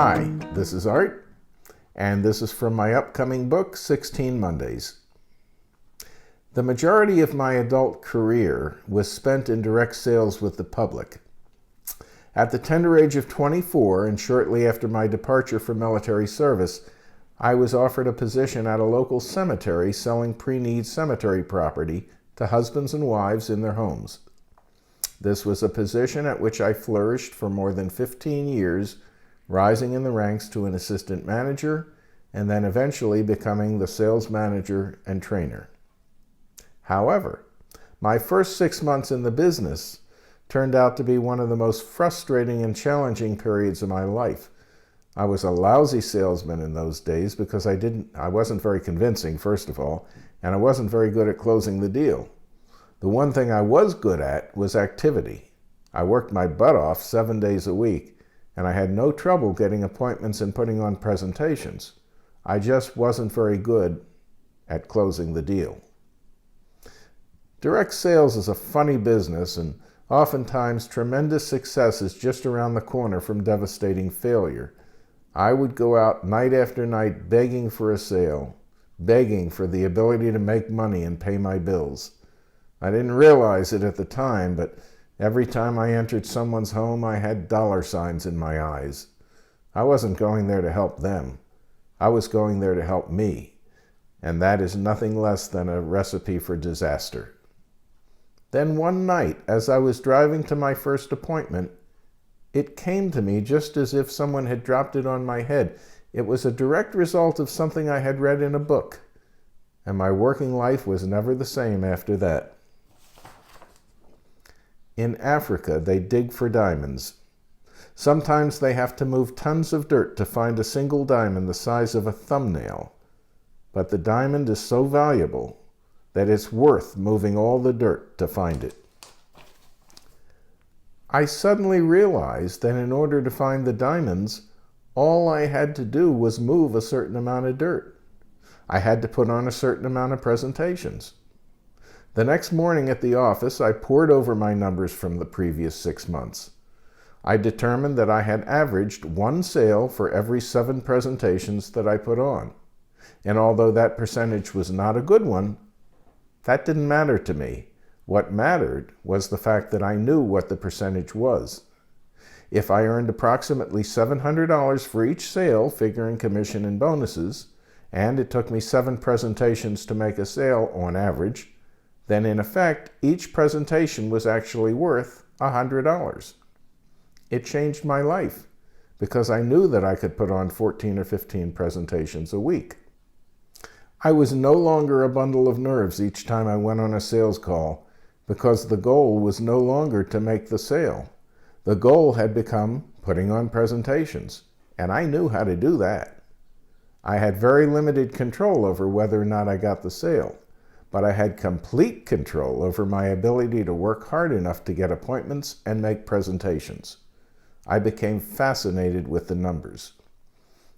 Hi, this is Art, and this is from my upcoming book, 16 Mondays. The majority of my adult career was spent in direct sales with the public. At the tender age of 24, and shortly after my departure for military service, I was offered a position at a local cemetery selling pre-need cemetery property to husbands and wives in their homes. This was a position at which I flourished for more than 15 years, rising in the ranks to an assistant manager, and then eventually becoming the sales manager and trainer. However, my first 6 months in the business turned out to be one of the most frustrating and challenging periods of my life. I was a lousy salesman in those days because I wasn't very convincing, first of all, and I wasn't very good at closing the deal. The one thing I was good at was activity. I worked my butt off 7 days a week, and I had no trouble getting appointments and putting on presentations. I just wasn't very good at closing the deal. Direct sales is a funny business, and oftentimes tremendous success is just around the corner from devastating failure. I would go out night after night begging for a sale, begging for the ability to make money and pay my bills. I didn't realize it at the time, but every time I entered someone's home, I had dollar signs in my eyes. I wasn't going there to help them. I was going there to help me, and that is nothing less than a recipe for disaster. Then one night, as I was driving to my first appointment, it came to me just as if someone had dropped it on my head. It was a direct result of something I had read in a book, and my working life was never the same after that. In Africa, they dig for diamonds. Sometimes they have to move tons of dirt to find a single diamond the size of a thumbnail. But the diamond is so valuable that it's worth moving all the dirt to find it. I suddenly realized that in order to find the diamonds, all I had to do was move a certain amount of dirt. I had to put on a certain amount of presentations. The next morning at the office, I pored over my numbers from the previous 6 months. I determined that I had averaged 1 sale for every 7 presentations that I put on. And although that percentage was not a good one, that didn't matter to me. What mattered was the fact that I knew what the percentage was. If I earned approximately $700 for each sale, figuring commission and bonuses, and it took me 7 presentations to make a sale on average, then in effect, each presentation was actually worth $100. It changed my life because I knew that I could put on 14 or 15 presentations a week. I was no longer a bundle of nerves each time I went on a sales call because the goal was no longer to make the sale. The goal had become putting on presentations, and I knew how to do that. I had very limited control over whether or not I got the sale, but I had complete control over my ability to work hard enough to get appointments and make presentations. I became fascinated with the numbers.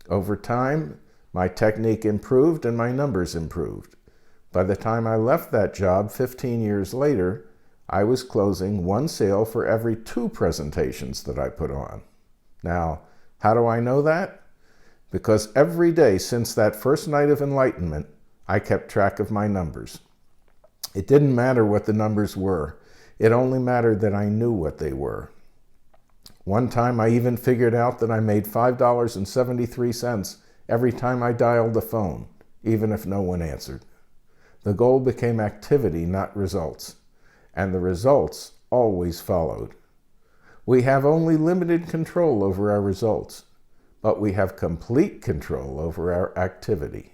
Over time, my technique improved and my numbers improved. By the time I left that job 15 years later, I was closing 1 sale for every 2 presentations that I put on. Now, how do I know that? Because every day since that first night of enlightenment, I kept track of my numbers. It didn't matter what the numbers were. It only mattered that I knew what they were. One time I even figured out that I made $5.73 every time I dialed the phone, even if no one answered. The goal became activity, not results, and the results always followed. We have only limited control over our results, but we have complete control over our activity.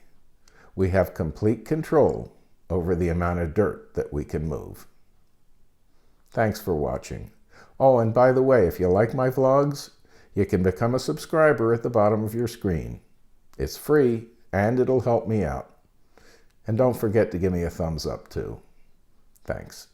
We have complete control over the amount of dirt that we can move. Thanks for watching. Oh, and by the way, if you like my vlogs, you can become a subscriber at the bottom of your screen. It's free, and it'll help me out. And don't forget to give me a thumbs up, too. Thanks.